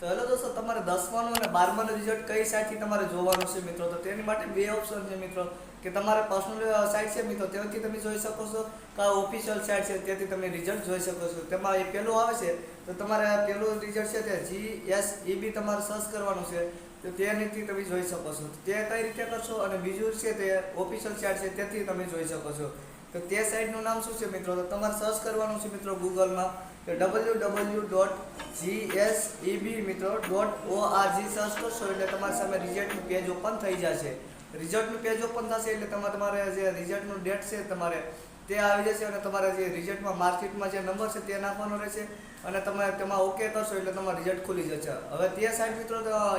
તો હેલો દોસ્તો, તમારે 10માનું અને 12માનું રિઝલ્ટ કઈ સાઇટથી તમારે જોવાનું છે મિત્રો? તો તેની માટે બે ઓપ્શન છે મિત્રો, કે તમારે પર્સનલ સાઇટ છે મિત્રો, ત્યાંથી તમે જોઈ શકો છો, કે ઓફિશિયલ સાઇટ છે ત્યાંથી તમે રિઝલ્ટ જોઈ શકો છો. તેમાં એ પહેલું આવે છે તો તમારે પહેલું રિઝલ્ટ છે તે GSEB તમારે સર્ચ કરવાનું છે, તો ત્યાંથી તમે જોઈ શકો છો. તે કઈ રીતે કરશો? અને બીજું છે તે ઓફિશિયલ સાઇટ છે ત્યાંથી તમે જોઈ શકો છો. તો તે સાઇટનું નામ શું છે મિત્રો? તો તમારે સર્ચ કરવાનું છે મિત્રો ગૂગલમાં, કે www.gseb.org સર્ચ કરશો એટલે તમારી સામે રિઝલ્ટનું પેજ ઓપન થઈ જશે. રિઝલ્ટનું પેજ ઓપન થશે એટલે તમારે જે રિઝલ્ટનું ડેટ છે તમારે તે આવી જશે, અને તમારે જે રિઝલ્ટમાં માર્કશીટમાં જે નંબર છે તે નાખવાનો રહેશે, અને તમે તેમાં ઓકે કરશો એટલે તમારું રિઝલ્ટ ખુલી જશે. હવે તે સાઇટ મિત્રો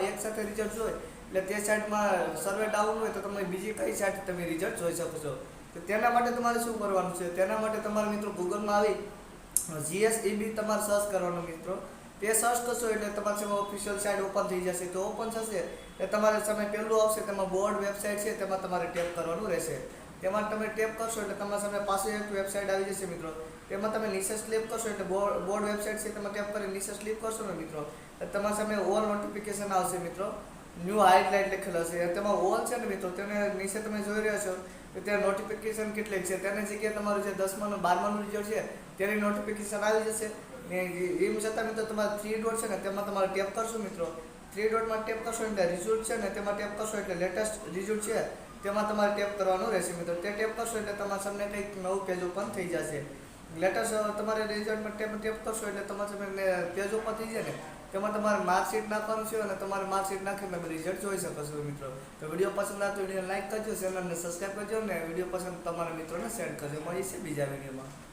એક સાથે રિઝલ્ટ જોઈએ એટલે તે સાઇટમાં સર્વે ડાઉન હોય તો તમે બીજી કઈ સાઇટ તમે રિઝલ્ટ જોઈ શકો છો. તો તેના માટે તમારે શું કરવાનું છે? તેના માટે તમારે મિત્રો ગૂગલમાં આવી GSEB તમારે સર્ચ કરવાનું મિત્રો. તે સર્ચ કરશો એટલે તમારી સામે ઓફિશિયલ સાઇટ ઓપન થઈ જશે. તો ઓપન થશે એટલે તમારી સામે પહેલું આવશે, તેમાં બોર્ડ વેબસાઇટ છે તેમાં તમારે ટેપ કરવાનું રહેશે. તેમાં તમે ટેપ કરશો એટલે તમારી સામે પાછું એક વેબસાઇટ આવી જશે મિત્રો. તેમાં તમે નીચે સ્લીપ કરશો એટલે બોર્ડ વેબસાઇટ છે તેમાં ટેપ કરી નીચે સ્લીપ કરશો ને મિત્રો, એટલે તમારી સામે ઓલ નોટિફિકેશન આવશે મિત્રો. ન્યૂ હાઇલાઇટ લખેલો હશે, તેમાં ઓલ છે ને મિત્રો, તેને નીચે તમે જોઈ રહ્યા છો કે ત્યાં નોટિફિકેશન કેટલીક છે. તેની જગ્યાએ તમારું જે 10માનું 12માનું રિઝલ્ટ છે તેની નોટિફિકેશન આવી જશે. ને એમ છતાં મિત્રો તમારે 3 ડોટ છે ને તેમાં તમારે ટેપ કરશો મિત્રો. 3 ડોટમાં ટેપ કરશો એટલે રિઝલ્ટ છે ને તેમાં ટેપ કરશો એટલે લેટેસ્ટ રિઝલ્ટ છે તેમાં તમારે ટેપ કરવાનું રહેશે મિત્રો. તે ટેપ કરશો એટલે તમારા સામે કંઈક નવું પેજ ઓપન થઈ જશે. લેટેસ્ટ તમારે રિઝલ્ટમાં ટેપ કરશો એટલે તમારા સામે પેજ ઓપન થઈ જાય ને, તેમાં તમારે માર્કશીટ નાખવાનું છે, અને તમારે માર્કશીટ નાખીને રિઝલ્ટ જોઈ શકો છો મિત્રો. તો વિડીયો પસંદ આવે તો વિડીયો લાઈક કરજો, ચેનલને સબસ્ક્રાઈબ કરજો, અને વિડીયો પસંદ તમારા મિત્રોને શેર કરજો. મળીશું બીજા વિડીયોમાં.